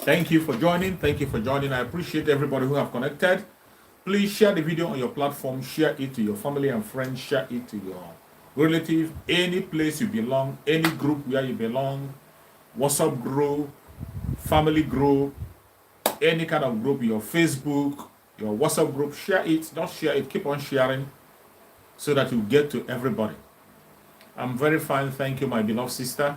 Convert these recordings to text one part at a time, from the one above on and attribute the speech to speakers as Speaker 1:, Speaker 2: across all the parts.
Speaker 1: Thank you for joining. Thank you for joining. I appreciate everybody who have connected. Please share the video on your platform. Share it to your family and friends. Share it to your relative. Any place you belong, any group where you belong, WhatsApp group, family group, any kind of group, your Facebook, your WhatsApp group, share it. Just share it. Keep on sharing so that you get to everybody. I'm very fine. Thank you, my beloved sister.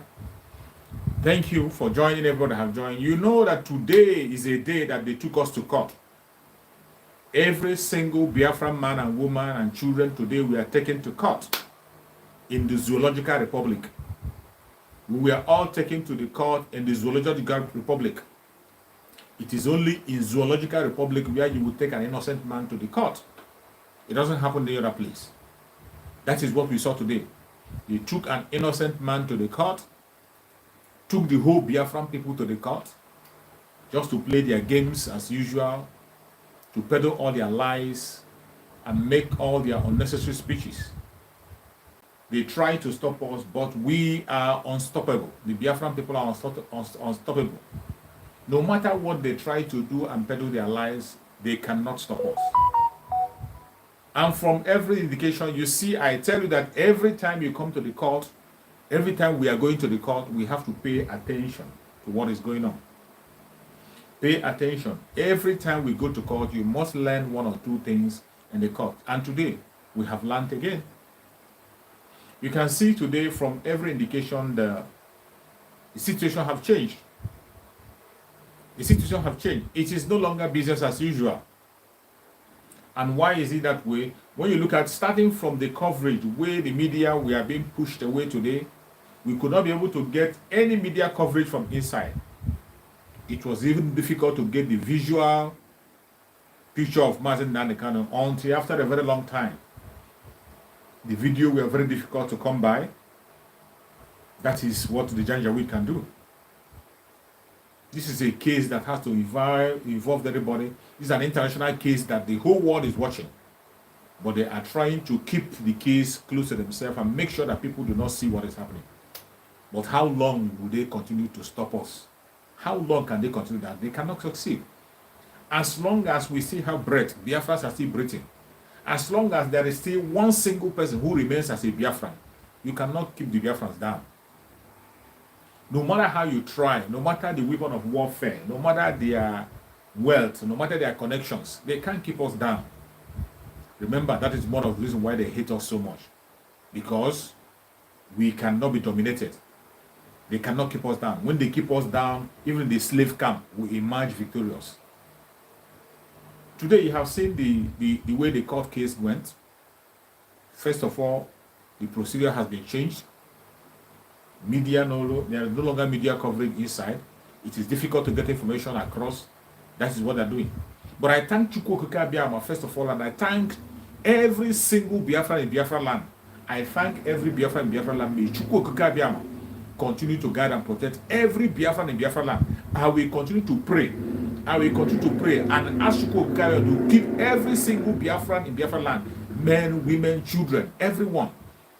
Speaker 1: Thank you for joining, everybody that have joined. You know that today is a day that they took us to court. Every single Biafran man and woman and children today we are taken to court in the Zoological Republic. We are all taken to the court in the Zoological Republic. It is only in Zoological Republic where you will take an innocent man to the court. It doesn't happen in any other place. That is what we saw today. They took an innocent man to the court, took the whole Biafran people to the court, just to play their games as usual, to peddle all their lies, and make all their unnecessary speeches. They try to stop us, but we are unstoppable. The Biafran people are unstoppable. No matter what they try to do and peddle their lies, they cannot stop us. And from every indication you see, I tell you that every time you come to the court, every time we are going to the court, we have to pay attention to what is going on. Pay attention. Every time we go to court, you must learn one or two things in the court. And today, we have learned again. You can see today from every indication the situation have changed. The situation have changed. It is no longer business as usual. And why is it that way? When you look at starting from the coverage where the media we are being pushed away today, we could not be able to get any media coverage from inside. It was even difficult to get the visual picture of Mazi and Kanu until after a very long time. The video were very difficult to come by. That is what the Janjaweed can do. This is a case that has to involve everybody. This is an international case that the whole world is watching. But they are trying to keep the case close to themselves and make sure that people do not see what is happening. But how long will they continue to stop us? How long can they continue that? They cannot succeed. As long as we still have breath, Biafrans are still breathing. As long as there is still one single person who remains as a Biafran, you cannot keep the Biafrans down. No matter how you try, no matter the weapon of warfare, no matter their wealth, no matter their connections, they can't keep us down. Remember, that is one of the reasons why they hate us so much. Because we cannot be dominated. They cannot keep us down. When they keep us down, even the slave camp will emerge victorious. Today, you have seen the way the court case went. First of all, the procedure has been changed. Media, there is no longer media coverage inside. It is difficult to get information across. That is what they're doing. But I thank Chukwu Okike Abiama, first of all, and I thank every single Biafran in Biafra land. I thank every Biafran in Biafra land. May Chukwu Okike Abiama continue to guide and protect every Biafran in Biafra land. I will continue to pray. I will continue to pray and ask Chukwu Okike Abiama to keep every single Biafran in Biafra land, men, women, children, everyone.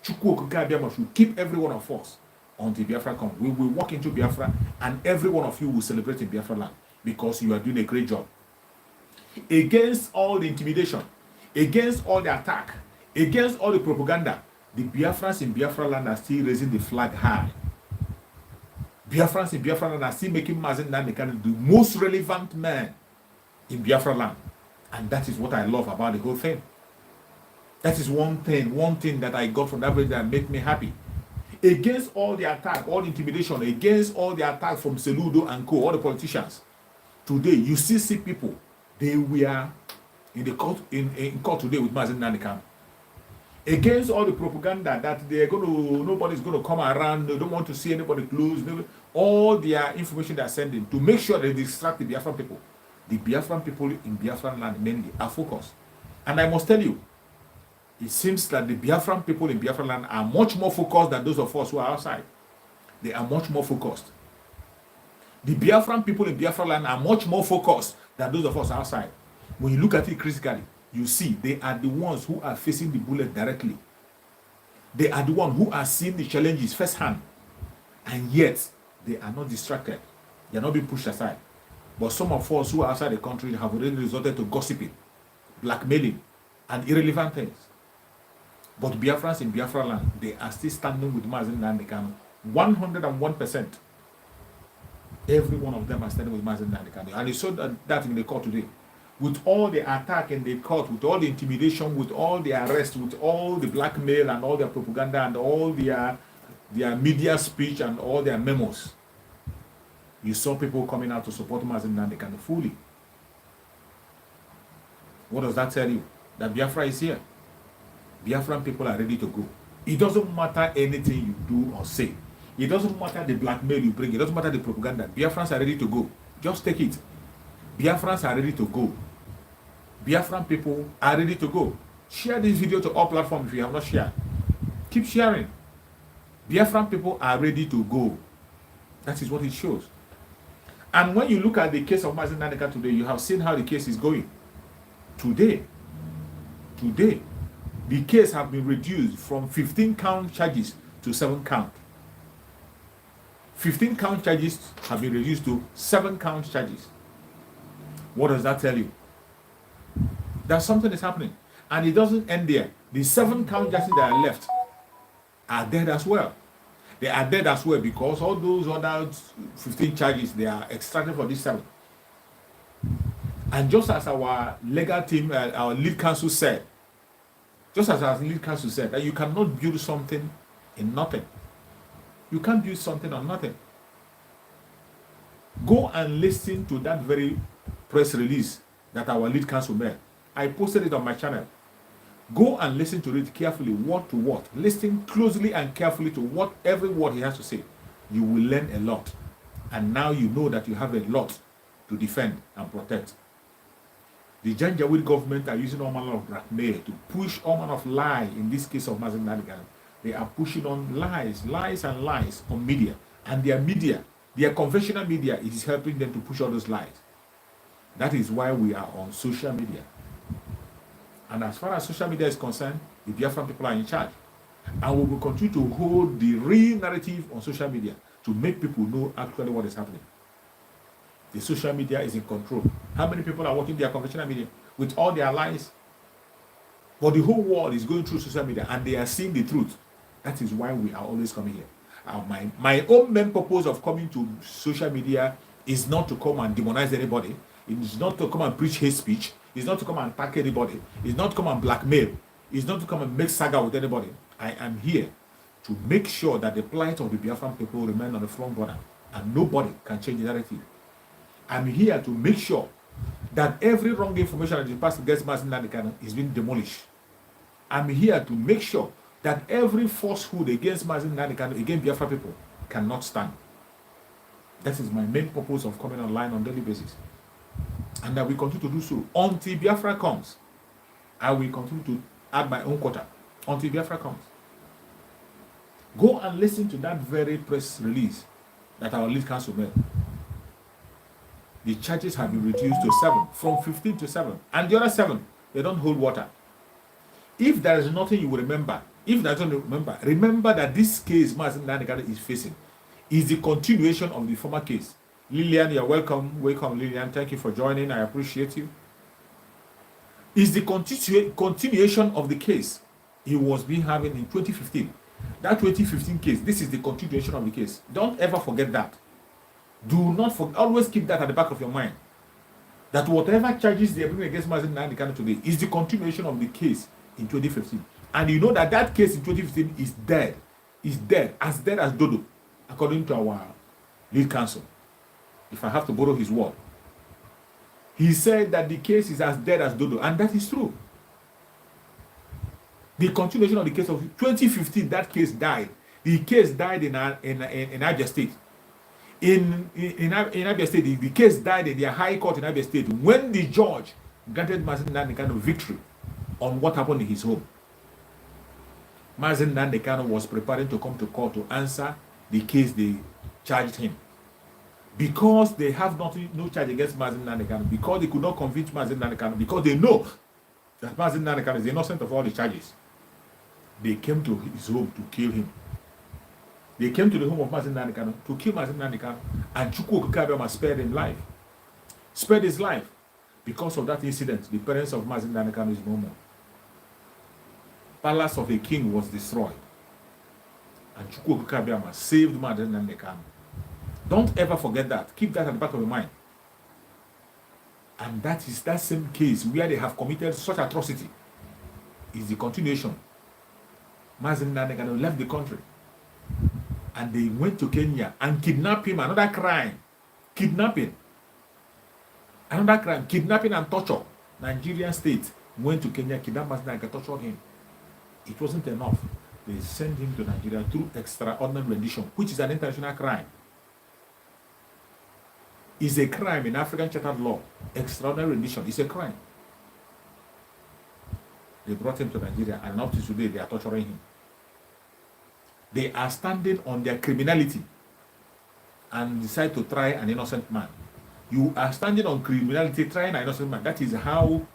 Speaker 1: Chukwu Okike Abiama should keep every one of us until Biafra comes. We will walk into Biafra and every one of you will celebrate in Biafra land because you are doing a great job. Against all the intimidation, against all the attack, against all the propaganda, the Biafrans in Biafra land are still raising the flag high. Biafrans in Biafra land are still making Mazi Nnamdi the most relevant man in Biafra land. And that is what I love about the whole thing. That is one thing that I got from that video that made me happy. Against all the attack, all the intimidation, against all the attack from Seludo and co, all the politicians, today you still see people, they were in the court in court today with Mazi Nnamdi. Against all the propaganda that nobody's going to come around, they don't want to see anybody close, all their information they're sending to make sure they distract the Biafran people. The Biafran people in Biafran land mainly are focused. And I must tell you, it seems that the Biafran people in Biafran land are much more focused than those of us who are outside. They are much more focused. The Biafran people in Biafran land are much more focused than those of us outside. When you look at it critically, you see they are the ones who are facing the bullet directly. They are the ones who are seeing the challenges firsthand. And yet, they are not distracted. They are not being pushed aside. But some of us who are outside the country have already resorted to gossiping, blackmailing, and irrelevant things. But Biafrans in Biafra land, they are still standing with Mazi Nnamdi Kanu. 101%. Every one of them are standing with Mazi Nnamdi Kanu. And you saw that in the court today. With all the attack in the court, with all the intimidation, with all the arrest, with all the blackmail and all their propaganda and all their media speech and all their memos, you saw people coming out to support Mazi Nnamdi Kanu fully. What does that tell you? That Biafra is here. Biafran people are ready to go. It doesn't matter anything you do or say. It doesn't matter the blackmail you bring. It doesn't matter the propaganda. Biafrans are ready to go. Just take it. Biafrans are ready to go. Biafran people are ready to go. Share this video to all platforms if you have not shared. Keep sharing. Biafran people are ready to go. That is what it shows. And when you look at the case of Mazi Nnamdi Kanu today, you have seen how the case is going. Today, the case have been reduced from 15 count charges to 7 count. 15 count charges have been reduced to 7 count charges. What does that tell you? That something is happening. And it doesn't end there. The 7 count charges that are left are dead as well. They are dead as well because all those other 15 charges, they are extracted for this 7. And just as our legal team, our lead counsel said, that you cannot build something in nothing. You can't build something on nothing. Go and listen to that very press release that our lead counsel made. I posted it on my channel. Go and listen to it carefully, word to word. Listen closely and carefully to what every word he has to say. You will learn a lot. And now you know that you have a lot to defend and protect. The Janjaweed government are using all manner of blackmail to push all manner of lie in this case of Mazi Nnamdi Kanu. They are pushing on lies on media. And their media, their conventional media is helping them to push all those lies. That is why we are on social media. And as far as social media is concerned, the Biafran people are in charge. And we will continue to hold the real narrative on social media to make people know actually what is happening. The social media is in control. How many people are watching their conventional media with all their lies? But the whole world is going through social media and they are seeing the truth. That is why we are always coming here. My own main purpose of coming to social media is not to come and demonize anybody. It is not to come and preach hate speech. It's not to come and attack anybody. It's not to come and blackmail. It's not to come and make saga with anybody. I am here to make sure that the plight of the Biafran people remain on the front burner and nobody can change the narrative. I'm here to make sure that every wrong information that is passed against Mazi Nnamdi Kanu is being demolished. I'm here to make sure that every falsehood against Mazi Nnamdi Kanu, against Biafra people, cannot stand. That is my main purpose of coming online on a daily basis. And I will continue to do so until Biafra comes. I will continue to add my own quota until Biafra comes. Go and listen to that very press release that our lead counsel made. The charges have been reduced to 7, from 15 to 7. And the other 7, they don't hold water. If there is nothing you will remember, remember that this case Mazi Nnamdi Kanu is facing is the continuation of the former case. Lillian, you're welcome. Welcome, Lillian. Thank you for joining. I appreciate you. Is the continuation of the case he was being having in 2015. That 2015 case, this is the continuation of the case. Don't ever forget that. Do not forget. Always keep that at the back of your mind. That whatever charges they are bringing against Mazi Nnamdi Kanu today is the continuation of the case in 2015. And you know that that case in 2015 is dead. Is dead. As dead as Dodo, according to our lead counsel. If I have to borrow his word. He said that the case is as dead as Dodo. And that is true. The continuation of the case of 2015, that case died. The case died in Abia State. In Abia State, the case died in their high court in Abia State when the judge granted Mazi Nnamdi Kanu victory on what happened in his home. Mazi Nnamdi Kanu was preparing to come to court to answer the case they charged him. Because they have no charge against Mazi Nnamdi Kanu, because they could not convict Mazi Nnamdi Kanu, because they know that Mazi Nnamdi Kanu is innocent of all the charges, they came to his home to kill him. They came to the home of Mazi Nnamdi Kanu to kill Mazi Nnamdi Kanu, and Chukwu Okike Abịama spared him life. spared his life. Because of that incident, the parents of Mazi Nnamdi Kanu is no more. Palace of a king was destroyed. And Chukwu Okike Abiama saved Mazi Nnamdi Kanu. Don't ever forget that. Keep that at the back of your mind. And that is that same case where they have committed such atrocity. Is the continuation. Mazi Nnamdi Kanu left the country. And they went to Kenya and kidnapped him. Another crime. Kidnapping. Another crime. Kidnapping and torture. Nigerian state went to Kenya, kidnapped Mazi Nnamdi Kanu, tortured him. It wasn't enough. They sent him to Nigeria through extraordinary rendition, which is an international crime. It's a crime in African chartered law. Extraordinary rendition is a crime. They brought him to Nigeria, and up to today, they are torturing him. They are standing on their criminality and decide to try an innocent man. You are standing on criminality, trying an innocent man. That is how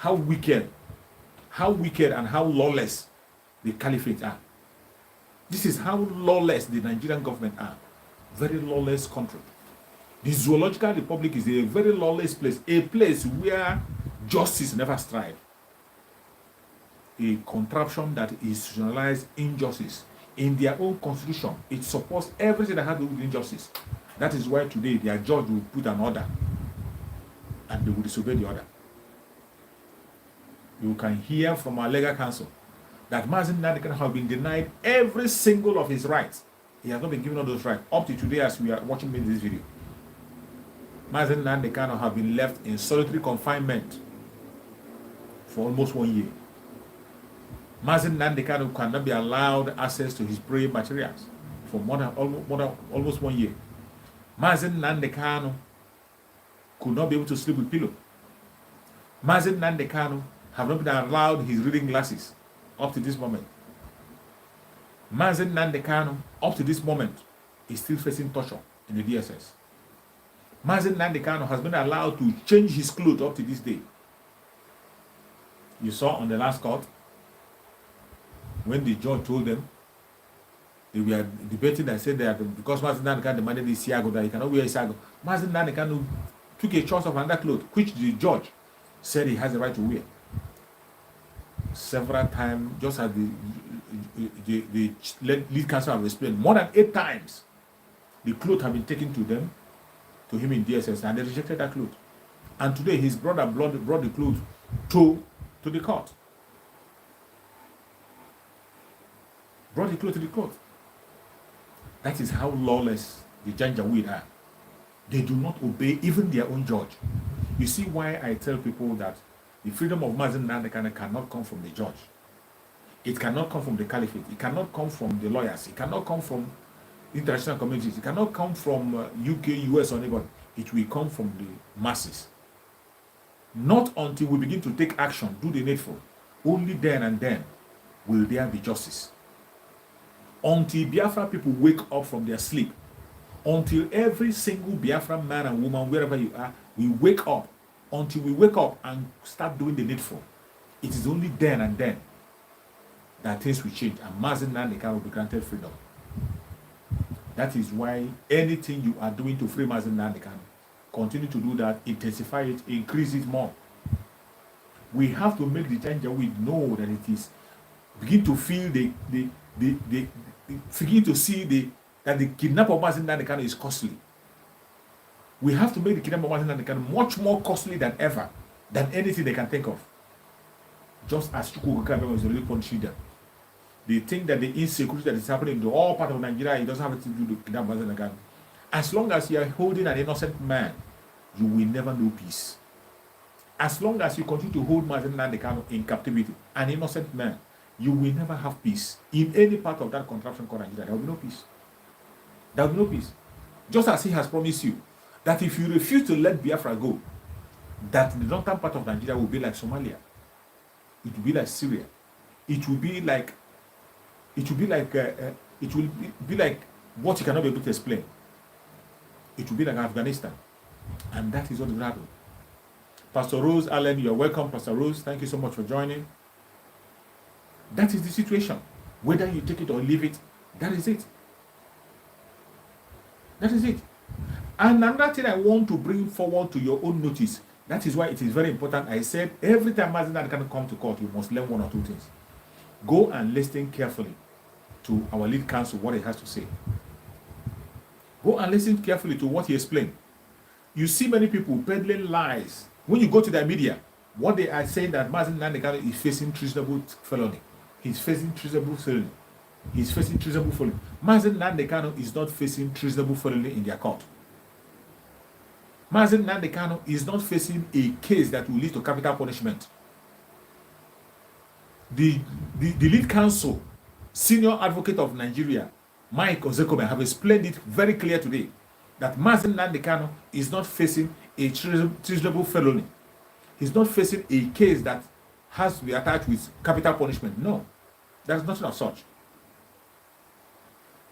Speaker 1: wicked and how lawless the caliphate are. This is how lawless the Nigerian government are. Very lawless country. The Zoological Republic is a very lawless place, a place where justice never strives. A contraption that institutionalized injustice. In their own constitution, it supports everything that has to do with injustice. That is why today their judge will put an order and they will disobey the order. You can hear from our legal counsel that Mazi Nnamdi Kanu has been denied every single of his rights. He has not been given all those rights up to today as we are watching this video. Mazi Nnamdi Kanu have been left in solitary confinement for almost 1 year. Mazi Nnamdi Kanu cannot be allowed access to his prayer materials for almost 1 year. Mazi Nnamdi Kanu could not be able to sleep with pillow. Mazi Nnamdi Kanu have not been allowed his reading glasses up to this moment. Mazi Nnamdi Kanu, up to this moment, is still facing torture in the DSS. Mazi Nnamdi Kanu has been allowed to change his clothes up to this day. You saw on the last court, when the judge told them, they were debating and said that because Mazi Nnamdi Kanu demanded the siago, that he cannot wear a siago, Mazi Nnamdi Kanu took a choice of another clothes, which the judge said he has the right to wear. Several times, just as the lead counsel have explained, more than 8 times, the clothes have been taken to him in DSS, and they rejected that clothes. And today, his brother brought the clothes to the court. Brought the clothes to the court. That is how lawless the Janjaweed are. They do not obey even their own judge. You see why I tell people that the freedom of Mazi Nnamdi Kanu cannot come from the judge. It cannot come from the caliphate. It cannot come from the lawyers. It cannot come from international communities. It cannot come from UK, US, or anybody. It will come from the masses. Not until we begin to take action, do the needful. Only then and then will there be justice. Until Biafra people wake up from their sleep, until every single Biafra man and woman, wherever you are, we wake up, until we wake up and start doing the needful, it is only then and then that things will change and Mazi Nnamdi Kanu will be granted freedom. That is why anything you are doing to free Mazi Nnamdi Kanu, continue to do that, intensify it, increase it more. We have to make the Janjaweed know that it is, begin to feel begin to see that the kidnap of Mazi Nnamdi Kanu is costly. We have to make the kidnap of Mazi Nnamdi Kanu much more costly than ever, than anything they can think of. Just as Chukwu Okike Abiama was already punishing them. They think that the insecurity that is happening in all part of Nigeria, it doesn't have to do with kidnap Mazi Nnamdi Kanu. As long as you are holding an innocent man, you will never know peace. As long as you continue to hold Mazi Nnamdi Kanu in captivity, an innocent man, you will never have peace. In any part of that contraption called Nigeria, there will be no peace. There will be no peace. Just as he has promised you, that if you refuse to let Biafra go, that the northern part of Nigeria will be like Somalia. It will be like Syria. It will be like what you cannot be able to explain. It will be like Afghanistan. And that is what will happen. Pastor Rose Allen, you're welcome, Pastor Rose. Thank you so much for joining. That is the situation. Whether you take it or leave it, that is it. That is it. And another thing I want to bring forward to your own notice, that is why it is very important. I said every time Mazi Nnamdi Kanu come to court, you must learn one or two things. Go and listen carefully to our lead counsel, what he has to say. Go and listen carefully to what he explained. You see many people peddling lies. When you go to the media, what they are saying that Mazi Nnamdi Kanu is facing treasonable felony. He's facing treasonable felony. He's facing treasonable felony. Mazi Nnamdi Kanu is not facing treasonable felony in their court. Mazi Nnamdi Kanu is not facing a case that will lead to capital punishment. The lead counsel, senior advocate of Nigeria, Mike Ozekome, have explained it very clear today that Mazi Nnamdi Kanu is not facing a treasonable felony. He's not facing a case that has to be attached with capital punishment. No, there's nothing of such.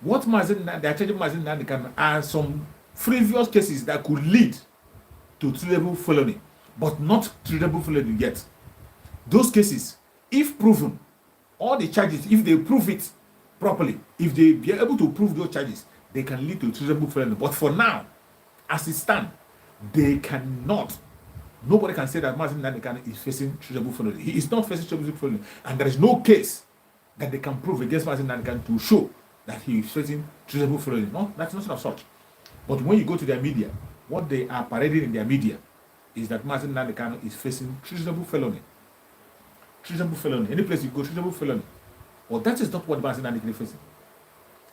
Speaker 1: What they are charging Mazi Nnamdi Kanu are some frivolous cases that could lead to treasonable felony, but not treasonable felony yet. Those cases, if proven, all the charges, if they prove it properly, if they be able to prove those charges, they can lead to treasonable felony. But for now, as it stands, they cannot. Nobody can say that Mazi Nnamdi Kanu is facing treasonable felony. He is not facing treasonable felony, and there is no case that they can prove against Mazi Nnamdi Kanu to show that he is facing treasonable felony. No, that's nothing of such. But when you go to their media, what they are parading in their media is that Mazi Nnamdi Kanu is facing treasonable felony. Treasonable felony. Any place you go, treasonable felony. Well, that is not what Mazi Nnamdi Kanu is facing.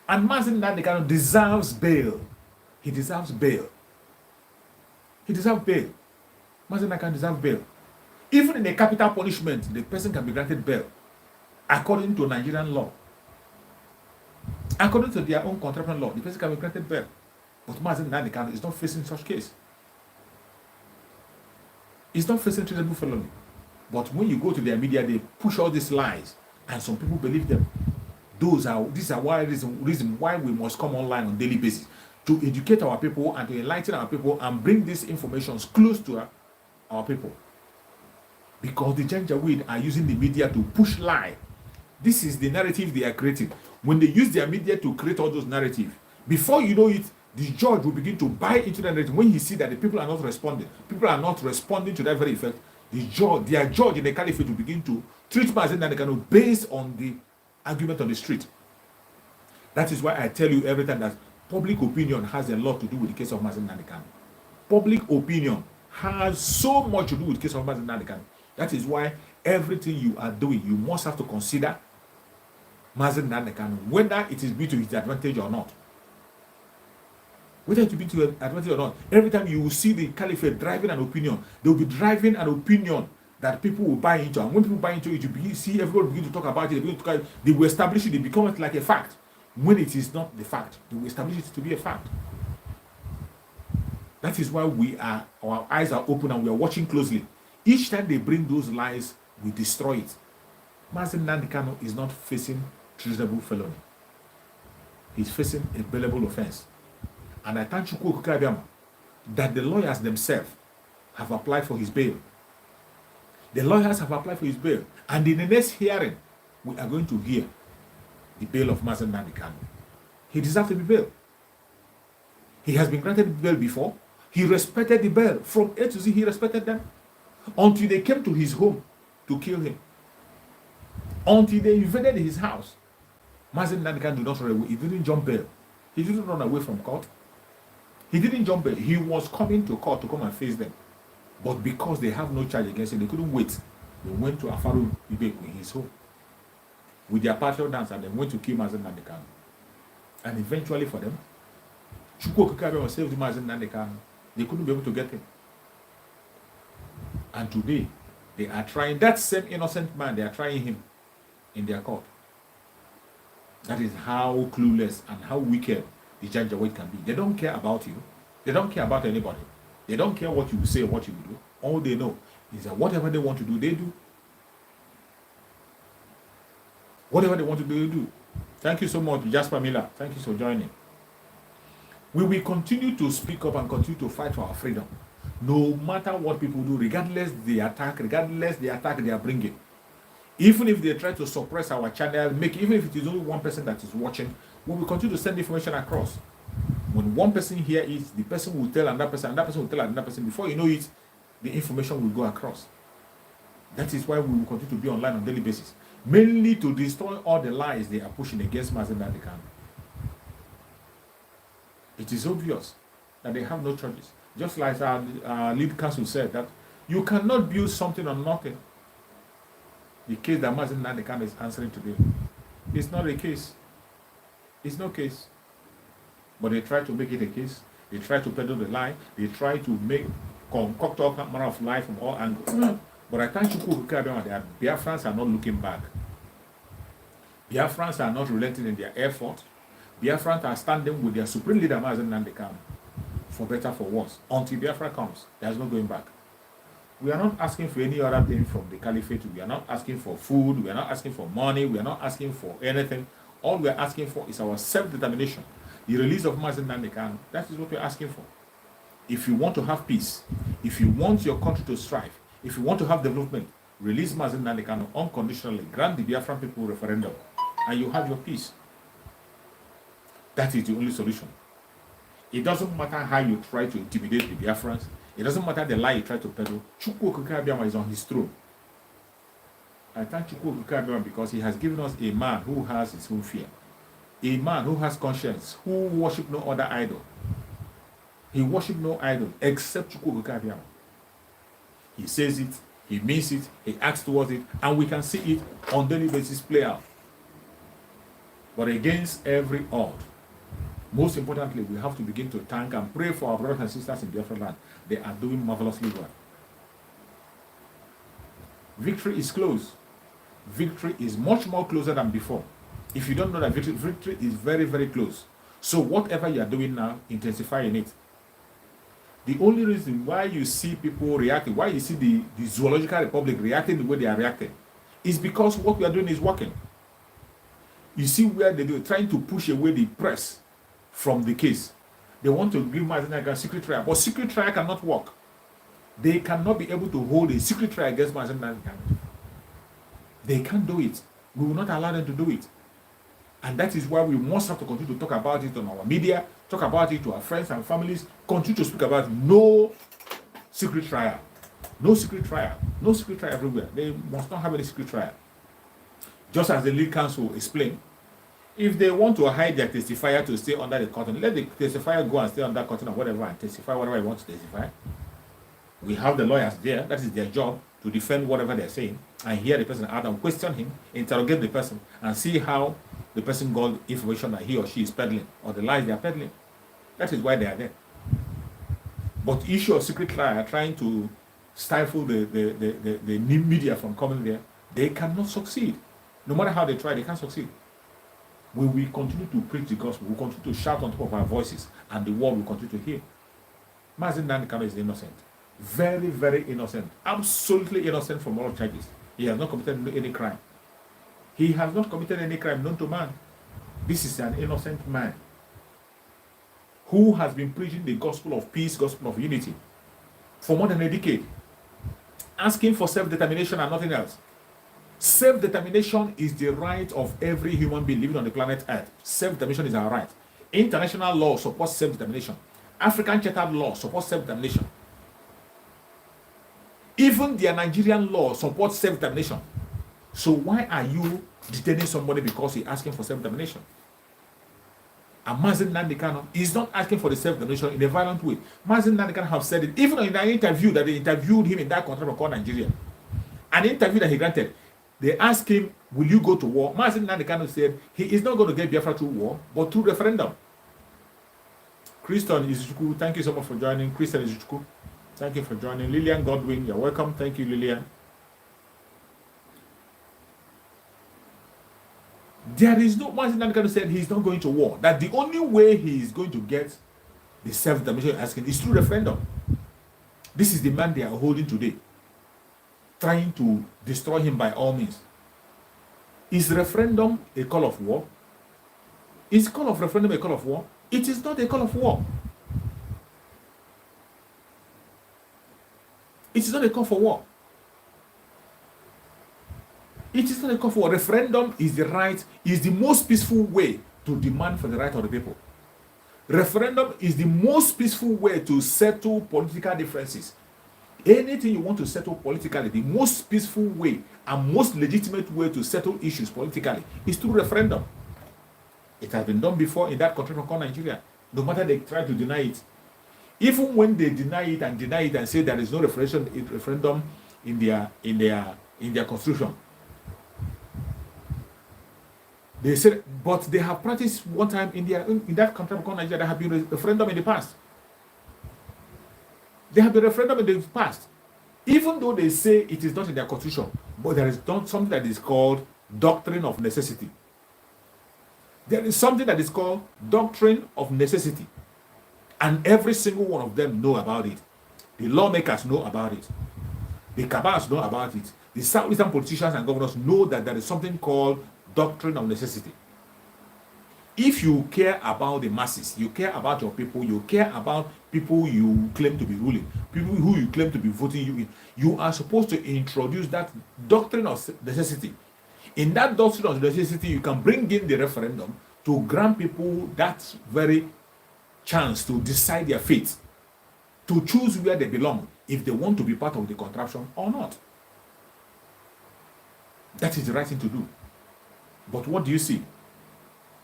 Speaker 1: And Mazi Nnamdi Kanu deserves bail. He deserves bail. He deserves bail. Mazi Nnamdi Kanu deserves bail. Even in a capital punishment, the person can be granted bail according to Nigerian law. According to their own contractual law, the person can be granted bail. But Mazi Nnamdi Kanu is not facing such case. He's not facing treasonable felony. But when you go to their media, they push all these lies, and some people believe them. These are why reason why we must come online on a daily basis to educate our people and to enlighten our people and bring these informations close to our people. Because the Janjaweed are using the media to push lie. This is the narrative they are creating. When they use their media to create all those narratives, before you know it, the judge will begin to buy into the narrative. When he sees that the people are not responding to that very effect, their judge in the caliphate will begin to treat Mazi Nnamdi Kanu based on the argument on the street. That is why I tell you every time that public opinion has a lot to do with the case of Mazi Nnamdi Kanu. Public opinion has so much to do with the case of Mazi Nnamdi Kanu. That is why everything you are doing, you must have to consider Mazi Nnamdi Kanu, whether it is be to his advantage or not. Whether it be to his advantage or not. Every time you will see the caliphate driving an opinion, they will be driving an opinion that people will buy into. And when people buy into it, you see everybody begin to talk about it. They will establish it. They become it like a fact. When it is not the fact, they will establish it to be a fact. That is why our eyes are open and we are watching closely. Each time they bring those lies, we destroy it. Mazi Nnamdi Kanu is not facing treasonable felony. He's facing a bailable offense. And I thank Chukwu Okike that the lawyers themselves have applied for his bail. The lawyers have applied for his bail. And in the next hearing, we are going to hear the bail of Mazi Nnamdi Kanu. He deserves to be bailed. He has been granted bail before. He respected the bail. From A to Z, he respected them. Until they came to his home to kill him. Until they invaded his house. Mazi Nnamdi Kanu did not run away. He didn't jump bail. He didn't run away from court. He didn't jump bail. He was coming to court to come and face them. But because they have no charge against him, they couldn't wait. They went to Afaru Ibeku in his home with their patriot dance and they went to kill Mazi Nnamdi Kanu. And eventually for them, Chukwu Okike saved Mazi Nnamdi Kanu. They couldn't be able to get him. And today, they are trying, that same innocent man, they are trying him in their court. That is how clueless and how wicked the Janjaweed can be. They don't care about you. They don't care about anybody. They don't care what you say or what you do. All they know is that whatever they want to do, they do. Whatever they want to do, they do. Thank you so much, Jasper Miller. Thank you for joining. We will continue to speak up and continue to fight for our freedom. No matter what people do, regardless the attack they are bringing. Even if they try to suppress our channel, even if it is only one person that is watching, we will continue to send information across. When one person hears it, the person will tell another person, and that person will tell another person. Before you know it, the information will go across. That is why we will continue to be online on a daily basis. Mainly to destroy all the lies they are pushing against Mazi Nnamdi Kanu. It is obvious that they have no choice. Just like our lead counsel said, that you cannot build something on nothing. The case that Mazi Nnamdi Kanu is answering today, it's not a case. It's no case. But they try to make it a case. They try to peddle the lie. They try to concoct all manner of lie from all angles. But I thank you that Biafrans are not looking back. Biafrans are not relenting in their effort. Biafrans are standing with their supreme leader, Mazi Nnamdi Kanu, for better, for worse. Until Biafra comes, there's no going back. We are not asking for any other thing from the caliphate. We are not asking for food. We are not asking for money. We are not asking for anything. All we are asking for is our self-determination. The release of Mazi Nnamdi Kanu, that is what we are asking for. If you want to have peace, if you want your country to strive, if you want to have development, release Mazi Nnamdi Kanu unconditionally. Grant the Biafran people referendum, and you have your peace. That is the only solution. It doesn't matter how you try to intimidate the Biafrans. It doesn't matter the lie you try to peddle. Chukwu Okike Abiama is on his throne. I thank Chukwu Okike Abiama because he has given us a man who has his own fear. A man who has conscience, who worship no other idol. He worship no idol except Chukwu Okike Abiama. He says it, he means it, he acts towards it, and we can see it on daily basis play out. But against every odd, most importantly, we have to begin to thank and pray for our brothers and sisters in Biafra land. They are doing marvelously well. Victory is close. Victory is much more closer than before. If you don't know that victory is very, very close. So whatever you are doing now, intensify in it. The only reason why you see people reacting, why you see the Zoological Republic reacting the way they are reacting, is because what we are doing is working. You see where they do trying to push away the press from the case. They want to give Mazi Nnamdi Kanu secret trial, but secret trial cannot work. They cannot be able to hold a secret trial against Mazi Nnamdi Kanu. They can't do it. We will not allow them to do it. And that is why we must have to continue to talk about it on our media, talk about it to our friends and families, continue to speak about no secret trial. No secret trial. No secret trial everywhere. They must not have any secret trial. Just as the lead counsel explained, if they want to hide their testifier to stay under the curtain, let the testifier go and stay under the curtain or whatever and testify whatever he wants to testify. We have the lawyers there. That is their job, to defend whatever they're saying and hear the person out and question him, interrogate the person, and see how the person got information that he or she is peddling or the lies they are peddling. That is why they are there. But the issue of secret trial, trying to stifle the media from coming there, they cannot succeed. No matter how they try, they can't succeed. We will continue to preach the gospel. We will continue to shout on top of our voices, and the world will continue to hear. Mazi Nnamdi Kanu is innocent. Very, very innocent. Absolutely innocent from all charges. He has not committed any crime. He has not committed any crime known to man. This is an innocent man who has been preaching the gospel of peace, gospel of unity for more than a decade, asking for self-determination and nothing else. Self-determination is the right of every human being living on the planet Earth. Self-determination is our right. International law supports self-determination. African Charter law supports self-determination. Even the Nigerian law supports self-determination. So why are you detaining somebody because he's asking for self-determination? And Mazi Nnamdi Kanu is not asking for the self-determination in a violent way. Mazi Nnamdi Kanu have said it, even in an interview that they interviewed him in that country called Nigeria. An interview that he granted. They asked him, will you go to war? Mazi Nnamdi Kanu said he is not going to get Biafra through war, but through referendum. Christian Izuchukwu, thank you so much for joining. Christian Izuchukwu, thank you for joining. Lillian Godwin, you're welcome. Thank you, Lillian. There is no, Mazi Nnamdi Kanu said he's not going to war. That the only way he is going to get the self-determination asking is through referendum. This is the man they are holding today, trying to destroy him by all means. Is referendum a call of war? Is call of referendum a call of war? It is not a call of war. It is not a call for war. It is not a call for war. Referendum is the right, is the most peaceful way to demand for the right of the people. Referendum is the most peaceful way to settle political differences. Anything you want to settle politically, the most peaceful way and most legitimate way to settle issues politically is through referendum. It has been done before in that country called Nigeria. No matter they try to deny it, even when they deny it and say there is no referendum in their constitution, they said, but they have practiced one time in that country called Nigeria. There have been a referendum in the past. There have been referendum in the past, even though they say it is not in their constitution, but there is something that is called doctrine of necessity. There is something that is called doctrine of necessity, and every single one of them know about it. The lawmakers know about it. The cabals know about it. The Southeastern politicians and governors know that there is something called doctrine of necessity. If you care about the masses, you care about your people, you care about people you claim to be ruling, people who you claim to be voting you in, you are supposed to introduce that doctrine of necessity. In that doctrine of necessity, you can bring in the referendum to grant people that very chance to decide their fate, to choose where they belong, if they want to be part of the contraption or not. That is the right thing to do. But what do you see?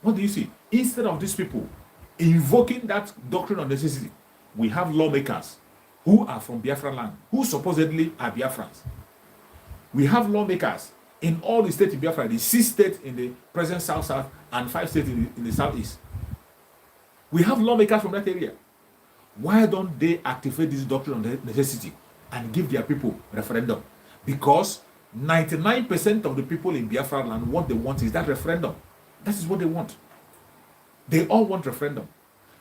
Speaker 1: What do you see? Instead of these people invoking that doctrine of necessity, we have lawmakers who are from Biafra land, who supposedly are Biafrans. We have lawmakers in all the states in Biafra, the 6 states in the present South, and 5 states in the Southeast. We have lawmakers from that area. Why don't they activate this doctrine of necessity and give their people referendum? Because 99% of the people in Biafra land, what they want is that referendum. That is what they want. They all want referendum.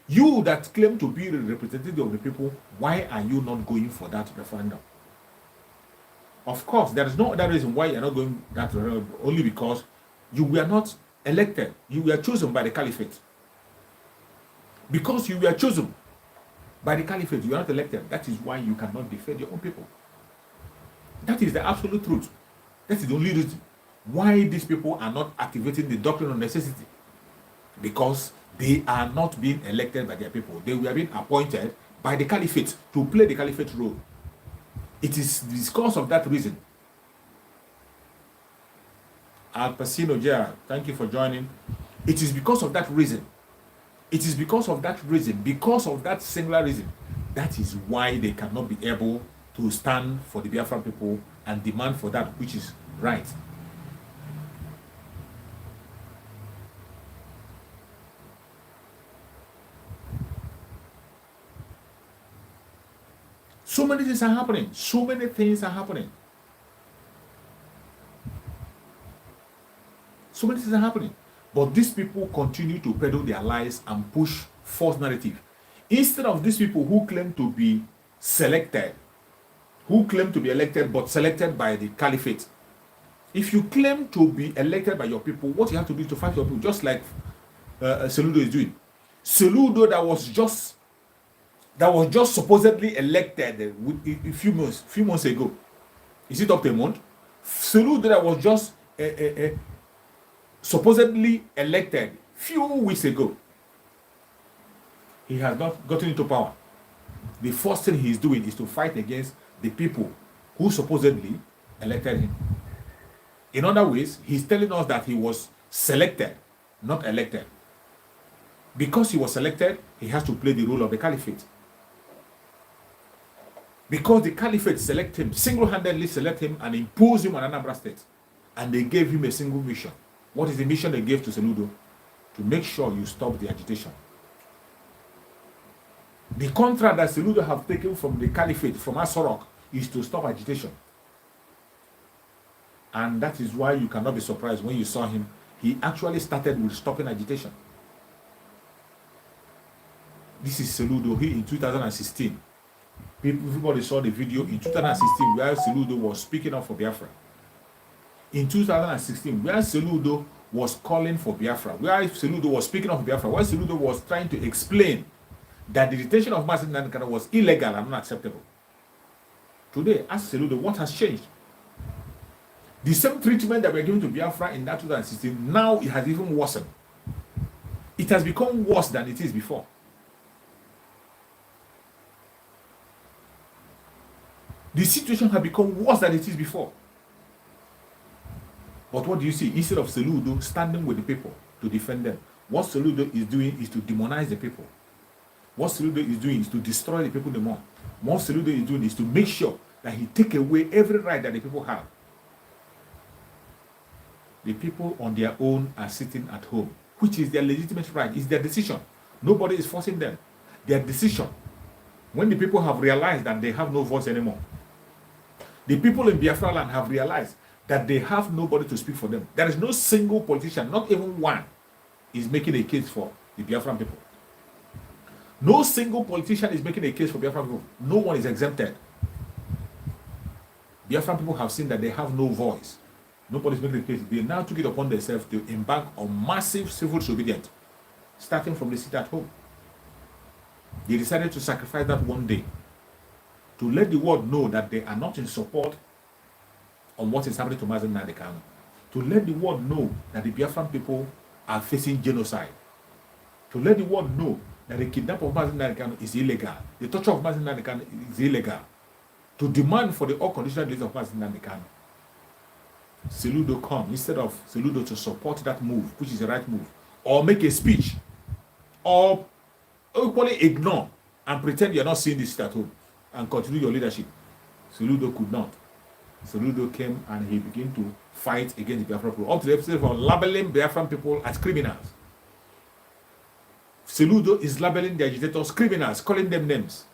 Speaker 1: You that claim to be the representative of the people, why are you not going for that referendum? Of course, there is no other reason why you are not going that referendum, only because you were not elected. You were chosen by the caliphate. Because you were chosen by the caliphate, you are not elected. That is why you cannot defend your own people. That is the absolute truth. That is the only reason why these people are not activating the doctrine of necessity. Because they are not being elected by their people. They were being appointed by the caliphate to play the caliphate role. It is because of that reason. Al Pacino Jr., thank you for joining. It is because of that reason. It is because of that reason, because of that singular reason, that is why they cannot be able to stand for the Biafran people and demand for that which is right. So many things are happening. So many things are happening. So many things are happening. But these people continue to peddle their lies and push false narrative. Instead of these people who claim to be selected, who claim to be elected but selected by the caliphate. If you claim to be elected by your people, what you have to do is to fight your people, just like Seludo is doing. Seludo that was just supposedly elected a few months ago. Is it up to a month? Seludo that was just supposedly elected few weeks ago. He has not gotten into power. The first thing he's doing is to fight against the people who supposedly elected him. In other ways, he's telling us that he was selected, not elected. Because he was selected, he has to play the role of the caliphate. Because the caliphate select him, single-handedly select him and impose him on Anambra State. And they gave him a single mission. What is the mission they gave to Seludo? To make sure you stop the agitation. The contract that Seludo have taken from the caliphate, from Asorok, is to stop agitation. And that is why you cannot be surprised when you saw him. He actually started with stopping agitation. This is Seludo in 2016. Everybody saw the video in 2016 where Seludo was speaking up for Biafra. In 2016, where Seludo was calling for Biafra, where Seludo was speaking of Biafra, where Seludo was trying to explain that the detention of Mazi Nnamdi was illegal and unacceptable. Today, ask Seludo, what has changed? The same treatment that we are giving to Biafra in that 2016, now it has even worsened. It has become worse than it is before. The situation had become worse than it is before. But what do you see? Instead of Soludo standing with the people to defend them, what Soludo is doing is to demonize the people. What Soludo is doing is to destroy the people the more. What Soludo is doing is to make sure that he take away every right that the people have. The people on their own are sitting at home, which is their legitimate right. It's their decision. Nobody is forcing them. Their decision. When the people have realized that they have no voice anymore, the people in Biafra land have realized that they have nobody to speak for them. There is no single politician, not even one, is making a case for the Biafran people. No single politician is making a case for Biafran people. No one is exempted. Biafran people have seen that they have no voice. Nobody is making a case. They now took it upon themselves to embark on massive civil disobedience, starting from the seat at home. They decided to sacrifice that one day to let the world know that they are not in support on what is happening to Mazi Nnamdi Kanu, to let the world know that the Biafran people are facing genocide, to let the world know that the kidnapping of Mazi Nnamdi Kanu is illegal, the torture of Mazi Nnamdi Kanu is illegal, to demand for the unconditional release of Mazi Nnamdi Kanu. Soludo come instead of Soludo to support that move, which is the right move, or make a speech, or equally ignore and pretend you're not seeing this at home and continue your leadership. Soludo could not. Soludo came and he began to fight against the Biafran people, up to the episode of labeling Biafran people as criminals. Soludo is labeling the agitators criminals, calling them names.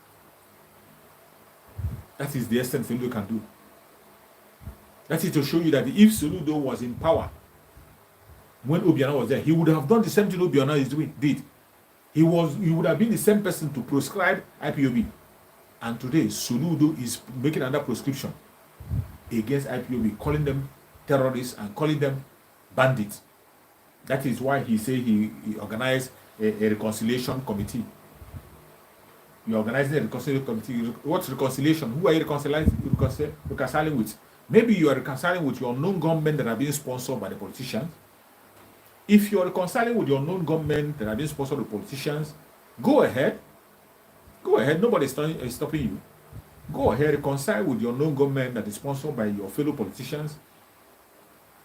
Speaker 1: That is the extent Soludo can do. That is to show you that if Soludo was in power when Obiano was there, he would have done the same thing Obiano did. He would have been the same person to prescribe IPOB. And today, Soludo is making another prescription against IPOB, calling them terrorists and calling them bandits. That is why he said he organized a reconciliation committee. You're organizing a reconciliation committee. What's reconciliation? Who are you reconciling with? Maybe you are reconciling with your known government that are being sponsored by the politicians. If you are reconciling with your known government that are being sponsored by politicians, go ahead. Go ahead. Nobody is stopping you. Go ahead, reconcile with your known government that is sponsored by your fellow politicians.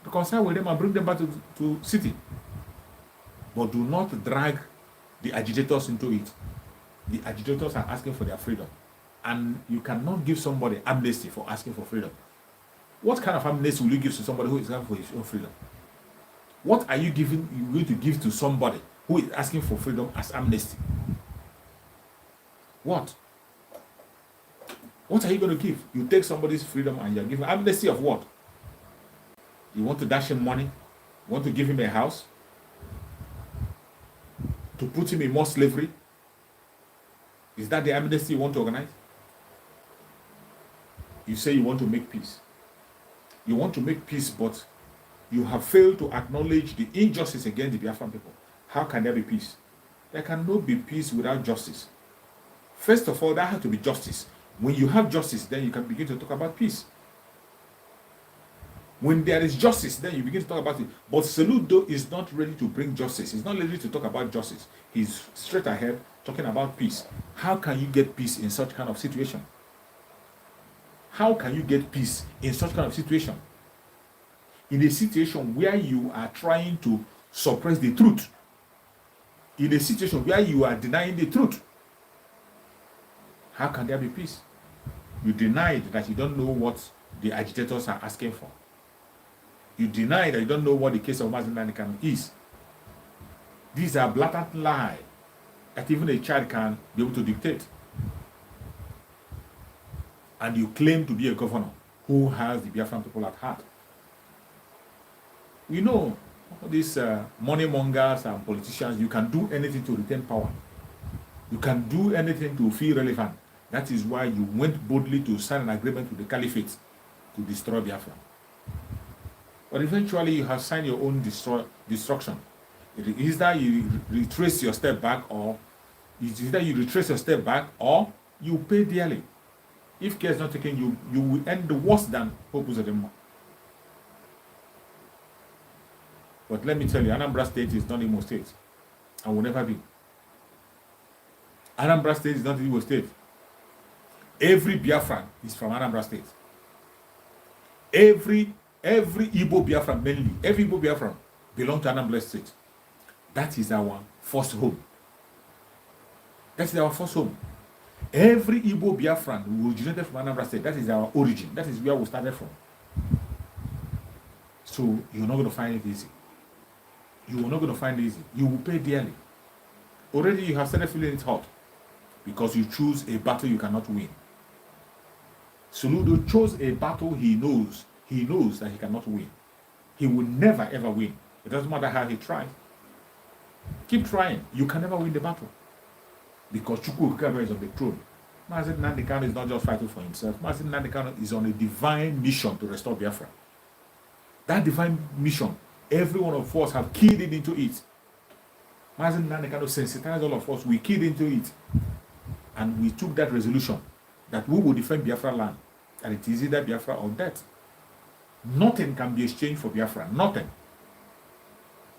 Speaker 1: Reconcile with them and bring them back to city. But do not drag the agitators into it. The agitators are asking for their freedom. And you cannot give somebody amnesty for asking for freedom. What kind of amnesty will you give to somebody who is asking for his own freedom? What are you going to give to somebody who is asking for freedom as amnesty? What? What are you going to give? You take somebody's freedom and you're giving amnesty of what? You want to dash him money? You want to give him a house? To put him in more slavery? Is that the amnesty you want to organize? You say you want to make peace. You want to make peace, but you have failed to acknowledge the injustice against the Biafran people. How can there be peace? There cannot be peace without justice. First of all, there has to be justice. When you have justice, then you can begin to talk about peace. When there is justice, then you begin to talk about it. But Soludo is not ready to bring justice. He's not ready to talk about justice. He's straight ahead talking about peace. How can you get peace in such kind of situation? How can you get peace in such kind of situation? In a situation where you are trying to suppress the truth. In a situation where you are denying the truth. How can there be peace? You denied that you don't know what the agitators are asking for. You deny that you don't know what the case of Mazi Nnamdi Kanu is. These are blatant lies that even a child can be able to dictate. And you claim to be a governor who has the Biafran people at heart. We know all these money mongers and politicians, you can do anything to retain power. You can do anything to feel relevant. That is why you went boldly to sign an agreement with the caliphate to destroy Biafra. But eventually you have signed your own destruction. It is that you retrace your step back, or you pay dearly. If care is not taken, you will end worse than Popus Ademo. But let me tell you, Anambra State is not Imo State, and will never be. Anambra State is not Imo State. Every Biafran is from Anambra State. Every Igbo Biafran, mainly, every Igbo Biafran belong to Anambra State. That is our first home. That is our first home. Every Igbo Biafran who originated from Anambra State, that is our origin. That is where we started from. So you're not going to find it easy. You are not going to find it easy. You will pay dearly. Already you have started feeling it hot because you choose a battle you cannot win. Soludo chose a battle he knows that he cannot win. He will never ever win. It doesn't matter how he tries. Keep trying. You can never win the battle. Because Chukwu Okikabia is on the throne. Mazi Nnamdi Kanu is not just fighting for himself. Mazi Nnamdi Kanu is on a divine mission to restore Biafra. That divine mission, every one of us have keyed into it. Mazi Nnamdi Kanu sensitized all of us. We keyed into it. And we took that resolution that we will defend Biafra land. And it is either Biafra or death. Nothing can be exchanged for Biafra. Nothing.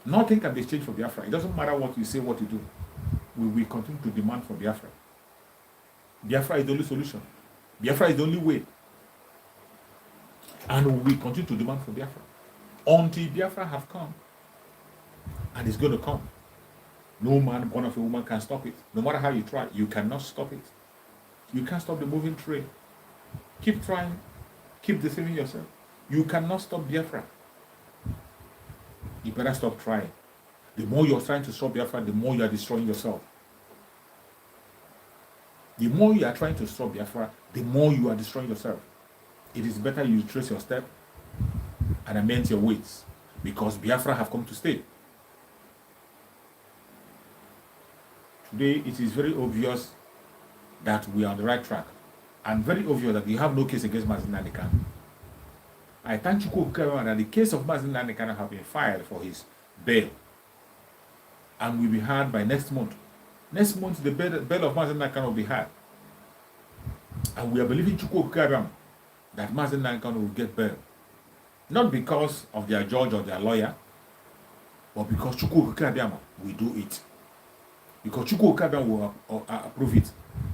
Speaker 1: Nothing can be exchanged for Biafra. It doesn't matter what you say, what you do. We will continue to demand for Biafra. Biafra is the only solution. Biafra is the only way. And we will continue to demand for Biafra. Until Biafra have come. And it's going to come. No man born of a woman can stop it. No matter how you try, you cannot stop it. You can't stop the moving train. Keep trying. Keep deceiving yourself. You cannot stop Biafra. You better stop trying. The more you're trying to stop Biafra, the more you are destroying yourself. The more you are trying to stop Biafra, the more you are destroying yourself. It is better you trace your step and amend your ways, because Biafra have come to stay. Today, it is very obvious that we are on the right track, and very obvious that you have no case against Mazi Nnamdi Kanu. I thank Chukwu Okikabia that the case of Mazi Nnamdi Kanu have been filed for his bail, and will be heard by next month. Next month, the bail of Mazi Nnamdi Kanu will be heard, and we are believing Chukwu Okikabia that Mazi Nnamdi Kanu will get bail, not because of their judge or their lawyer, but because Chukwu Okikabia will do it. Because Chukwu Okikabia will approve it.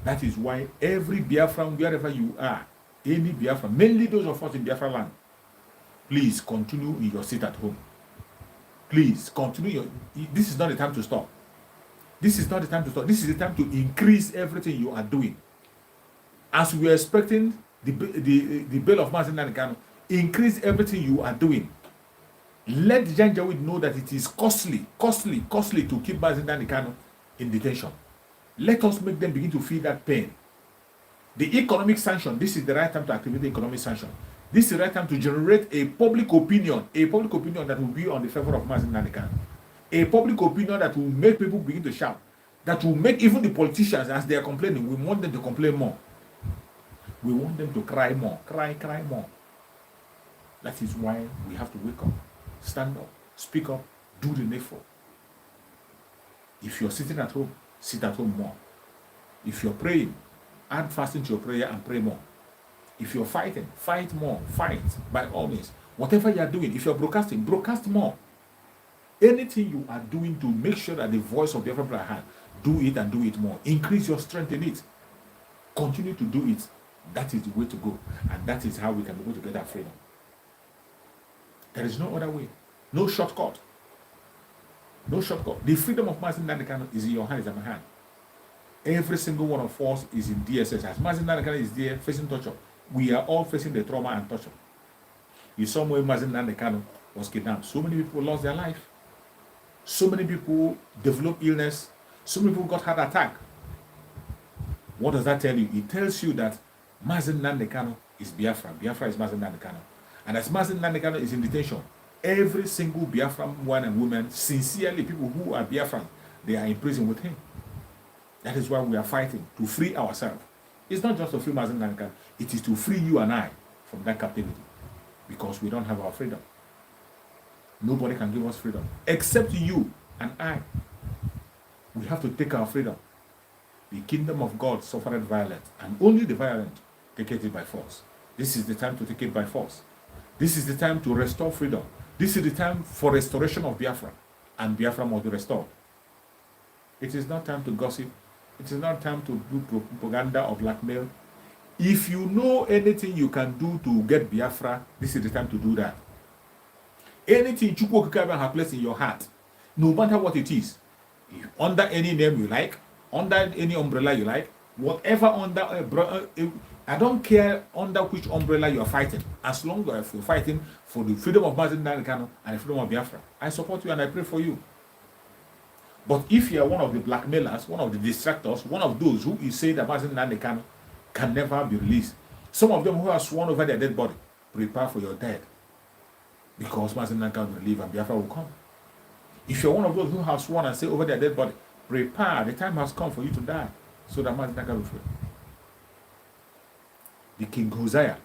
Speaker 1: That is why every Biafran, wherever you are, any Biafran, mainly those of us in Biafra land, please continue in your seat at home. Please continue. This is not the time to stop. This is not the time to stop. This is the time to increase everything you are doing. As we are expecting the bail of Mazi Nnamdi Kanu, increase everything you are doing. Let Janjaweed know that it is costly to keep Mazi Nnamdi Kanu in detention. Let us make them begin to feel that pain. The economic sanction, this is the right time to activate the economic sanction. This is the right time to generate a public opinion that will be on the favor of Mazi Nnamdi Kanu. A public opinion that will make people begin to shout. That will make even the politicians, as they are complaining, we want them to complain more. We want them to cry more, cry more. That is why we have to wake up, stand up, speak up, do the needful. If you're sitting at home, sit at home more. If you're praying, add fasting to your prayer and pray more. If you're fighting, fight more, fight by all means. Whatever you are doing, if you're broadcasting, broadcast more. Anything you are doing to make sure that the voice of the Biafran people are heard, do it and do it more. Increase your strength in it. Continue to do it. That is the way to go. And that is how we can be able to get our freedom. There is no other way. No shortcut. No shortcut. The freedom of Mazi Nnamdi Kanu is in your hand, is in my hand. Every single one of us is in DSS. As Mazi Nnamdi Kanu is there facing torture, we are all facing the trauma and torture. You saw where Mazi Nnamdi Kanu was kidnapped. So many people lost their life. So many people developed illness. So many people got heart attack. What does that tell you? It tells you that Mazi Nnamdi Kanu is Biafra. Biafra is Mazi Nnamdi Kanu. And as Mazi Nnamdi Kanu is in detention, every single Biafran man and woman, sincerely, people who are Biafran, they are in prison with him. That is why we are fighting to free ourselves. It's not just to free Mazi Nnamdi Kanu, it is to free you and I from that captivity. Because we don't have our freedom. Nobody can give us freedom except you and I. We have to take our freedom. The kingdom of God suffered violence, and only the violent take it by force. This is the time to take it by force. This is the time to restore freedom. This is the time for restoration of Biafra, and Biafra must be restored. It is not time to gossip. It is not time to do propaganda or blackmail. If you know anything you can do to get Biafra, this is the time to do that. Anything Chukwu Okike Abiam has placed in your heart, no matter what it is, under any name you like, under any umbrella you like, whatever under, I don't care under which umbrella you are fighting, as long as you're fighting for the freedom of Mazi Nnamdi Kanu and the freedom of Biafra. I support you and I pray for you. But if you are one of the blackmailers, one of the distractors, one of those who is saying that Mazi Nnamdi Kanu can never be released, some of them who have sworn over their dead body, prepare for your death. Because Mazi Nnamdi Kanu will leave and Biafra will come. If you're one of those who have sworn and say over their dead body, prepare, the time has come for you to die, so that Mazi Nnamdi Kanu will free. The King Hosea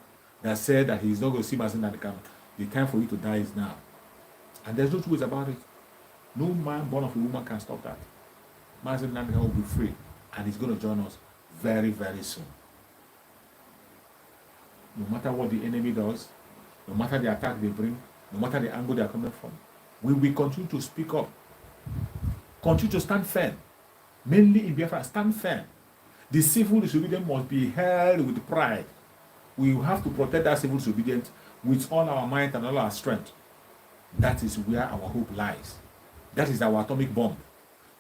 Speaker 1: that said that he is not going to see Mazi Nnamdi Kanu, the time for you to die is now. And there's no two ways about it. No man born of a woman can stop that. Mazi Nnamdi Kanu will be free, and he's going to join us very, very soon. No matter what the enemy does, no matter the attack they bring, no matter the angle they are coming from, we will continue to speak up. Continue to stand firm. Mainly in Biafra, stand firm. The civil disobedience must be held with pride. We have to protect that civil disobedience with all our might and all our strength. That is where our hope lies. That is our atomic bomb.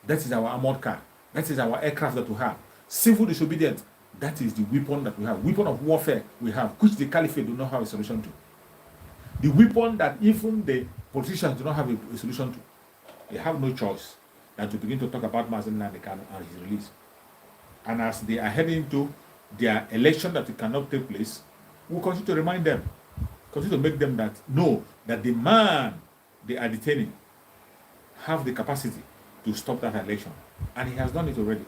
Speaker 1: That is our armored car. That is our aircraft that we have. Civil disobedience, that is the weapon that we have. Weapon of warfare we have, which the caliphate do not have a solution to. The weapon that even the politicians do not have a solution to. They have no choice than to begin to talk about Mazi Nnamdi Kanu and his release. And as they are heading to their election that it cannot take place, we'll continue to remind them, continue to make them that know that the man they are detaining have the capacity to stop that election. And he has done it already.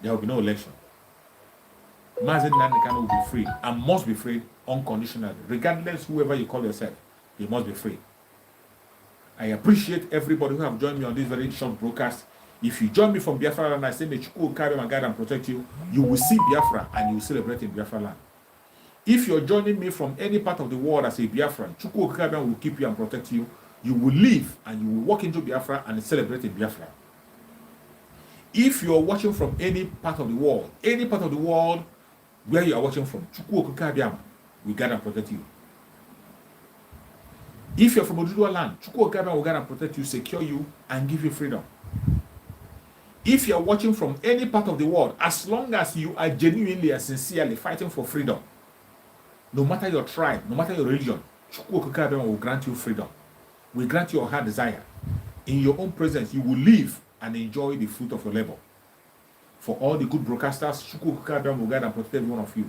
Speaker 1: There will be no election. Mazi Nnamdi Kanu will be free and must be free unconditionally. Regardless whoever you call yourself, he must be free. I appreciate everybody who have joined me on this very short broadcast. If you join me from Biafra land, I say, may Chukwu carry my guide and protect you. You will see Biafra and you will celebrate in Biafra land. If you're joining me from any part of the world as a Biafran, Chukwu will keep you and protect you. You will live and you will walk into Biafra and celebrate in Biafra. If you're watching from any part of the world where you are watching from, Chukwu will guide and protect you. If you're from Oduduwa land, Chukwu will guide and protect you, secure you, and give you freedom. If you're watching from any part of the world, as long as you are genuinely and sincerely fighting for freedom, no matter your tribe, no matter your religion, Chukwu will grant you freedom. Will grant you your heart desire. In your own presence, you will live and enjoy the fruit of your labor. For all the good broadcasters, Chukwu will guide and protect every one of you.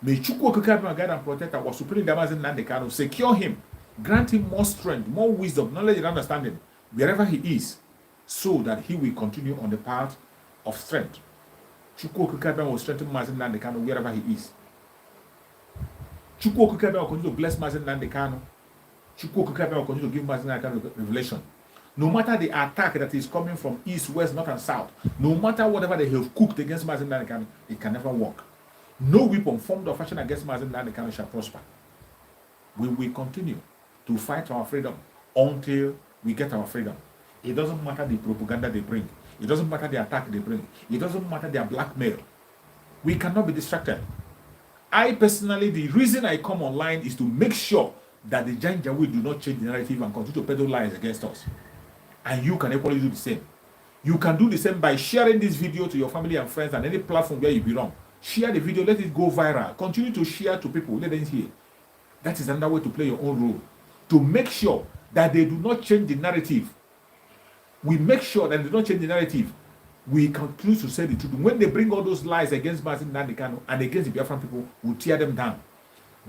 Speaker 1: May Chukwu guide and protect our supreme Mazi Nnamdi Kanu, secure him, grant him more strength, more wisdom, knowledge and understanding, wherever he is, so that he will continue on the path of strength. Chukwu will strengthen Mazi Nnamdi Kanu wherever he is. Chukwu will continue to bless Mazi Nnamdi Kanu. Chukwu will continue to give Mazi Nnamdi Kanu revelation. No matter the attack that is coming from east, west, north, and south, no matter whatever they have cooked against Mazi Nnamdi Kanu, it can never work. No weapon formed or fashioned against Mazi Nnamdi Kanu shall prosper. We will continue to fight our freedom until we get our freedom. It doesn't matter the propaganda they bring. It doesn't matter the attack they bring. It doesn't matter their blackmail. We cannot be distracted. I personally, the reason I come online is to make sure that the Janjaweed do not change the narrative and continue to peddle lies against us. And you can equally do the same. You can do the same by sharing this video to your family and friends and any platform where you belong. Share the video, let it go viral. Continue to share to people, let them hear. That is another way to play your own role. To make sure that they do not change the narrative. We make sure that they do not change the narrative. We conclude to say the truth. When they bring all those lies against Mazi Nnamdi Kanu and against the Biafran people, we tear them down.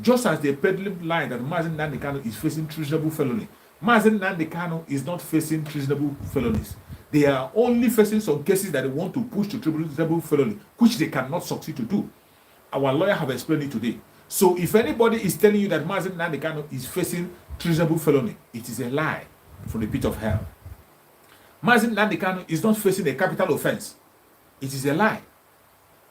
Speaker 1: Just as they peddling lie that Mazi Nnamdi Kanu is facing treasonable felony. Mazi Nnamdi Kanu is not facing treasonable felonies. They are only facing some cases that they want to push to treasonable felony, which they cannot succeed to do. Our lawyer have explained it today. So if anybody is telling you that Mazi Nnamdi Kanu is facing treasonable felony, it is a lie from the pit of hell. Mazi Nnamdi Kanu is not facing a capital offense. It is a lie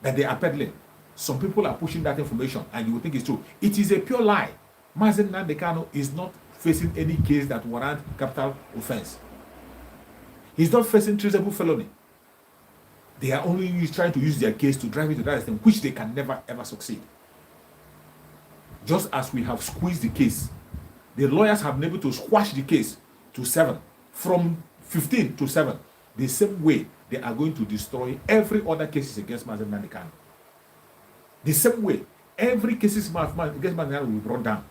Speaker 1: that they are peddling. Some people are pushing that information and you will think it's true. It is a pure lie. Mazi Nnamdi Kanu is not facing any case that warrant capital offense. He's not facing treasonable felony. They are only trying to use their case to drive it to that extent, which they can never ever succeed. Just as we have squeezed the case, the lawyers have been able to squash the case to 7, from 15 to 7. The same way they are going to destroy every other cases against Mazi Nnamdi Kanu. The same way every cases against Mazi Nnamdi Kanu will be brought down.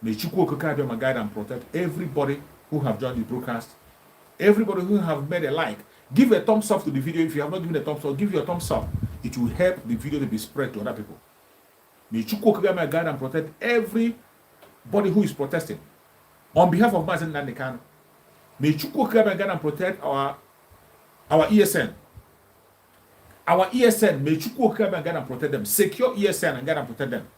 Speaker 1: May Chukwu Okike guide and protect everybody who have joined the broadcast. Everybody who have made a like, give a thumbs up to the video. If you have not given a thumbs up, give your thumbs up. It will help the video to be spread to other people. May Chukwu Okike guide and protect everybody who is protesting on behalf of Mazi Nnamdi Kanu. May Chukwu Okike guide and protect our ESN. Our ESN, may Chukwu Okike guide and protect them. Secure ESN and guide and protect them.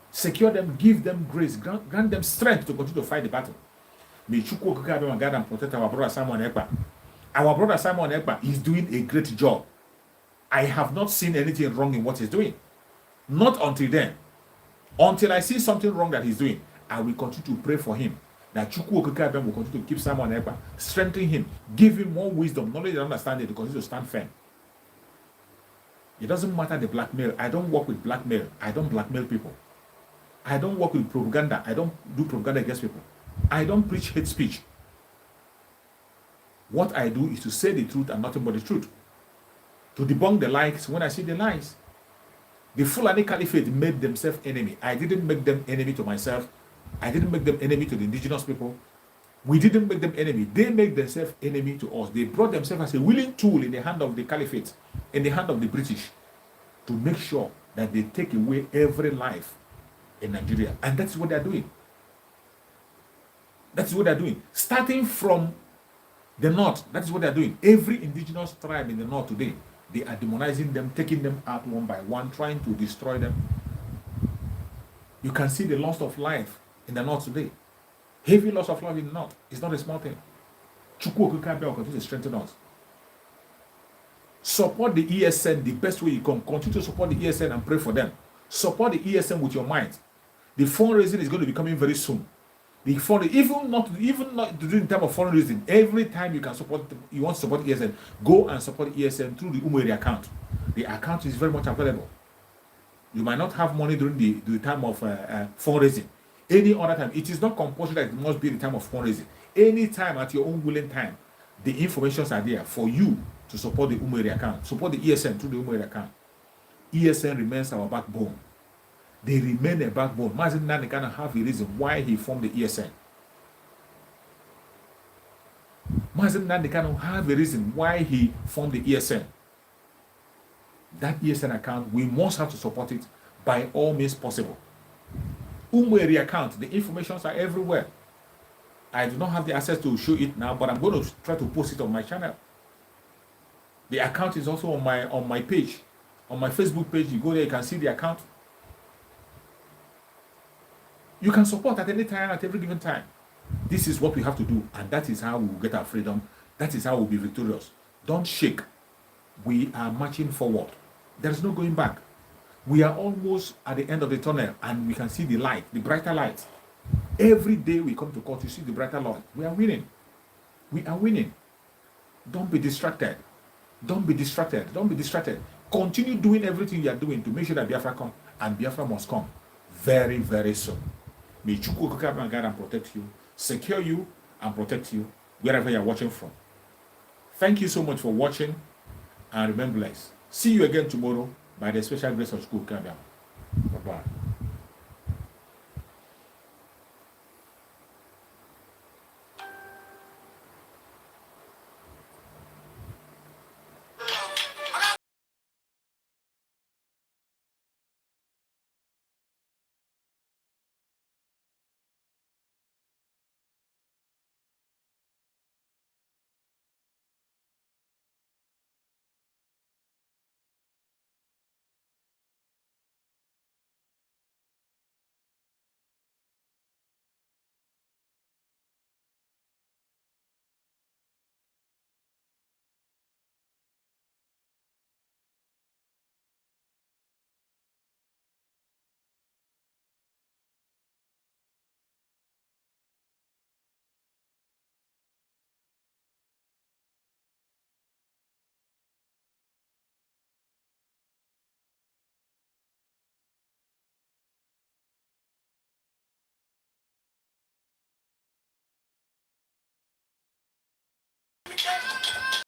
Speaker 1: Secure them, give them grace, grant them strength to continue to fight the battle. May Chukwu Okike guide and protect our brother Simon Ekpa. Our brother Simon Ekpa is doing a great job. I have not seen anything wrong in what he's doing. Not until then. Until I see something wrong that he's doing, I will continue to pray for him. That Chukwu Okike will continue to keep Simon Ekpa, strengthen him, give him more wisdom, knowledge, and understanding to continue to stand firm. It doesn't matter the blackmail. I don't work with blackmail. I don't blackmail people. I don't work with propaganda. I don't do propaganda against people. I don't preach hate speech. What I do is to say the truth and nothing but the truth. To debunk the lies when I see the lies. The Fulani Caliphate made themselves enemy. I didn't make them enemy to myself. I didn't make them enemy to the indigenous people. We didn't make them enemy. They made themselves enemy to us. They brought themselves as a willing tool in the hand of the Caliphate, in the hand of the British, to make sure that they take away every life in Nigeria. And that's what they're doing. That's what they're doing. Starting from the north, that's what they're doing. Every indigenous tribe in the north today, they are demonizing them, taking them out one by one, trying to destroy them. You can see the loss of life in the north today. Heavy loss of life in the north. It's not a small thing. Chukwu Okike will continue to strengthen us. Support the ESN the best way you can. Continue to support the ESN and pray for them. Support the ESN with your mind. The fundraising is going to be coming very soon. The fund, even not during the time of fundraising, every time you can support, you want to support ESN, go and support ESN through the Umeri account. The account is very much available. You might not have money during the time of fundraising. Any other time, it is not compulsory that it must be the time of fundraising. Any time at your own willing time, the informations are there for you to support the Umeri account. Support the ESN through the Umeri account. ESN remains our backbone. They remain a backbone. Mazi Nnamdi Kanu have a reason why he formed the ESN. Mazi Nnamdi Kanu have a reason why he formed the ESN. That ESN account, we must have to support it by all means possible. Umeri account, the informations are everywhere. I do not have the access to show it now, but I'm going to try to post it on my channel. The account is also on my page, on my Facebook page. You go there, you can see the account. You can support at any time, at every given time. This is what we have to do, and that is how we will get our freedom. That is how we'll be victorious. Don't shake. We are marching forward. There is no going back. We are almost at the end of the tunnel, and we can see the light, the brighter light. Every day we come to court, you see the brighter light. We are winning. We are winning. Don't be distracted. Don't be distracted. Don't be distracted. Continue doing everything you are doing to make sure that Biafra come, and Biafra must come very, very soon. May Chukwu Okike guide and protect you, secure you and protect you wherever you are watching from. Thank you so much for watching, and remember blessed. See you again tomorrow by the special grace of Chukwu Okike. Bye-bye.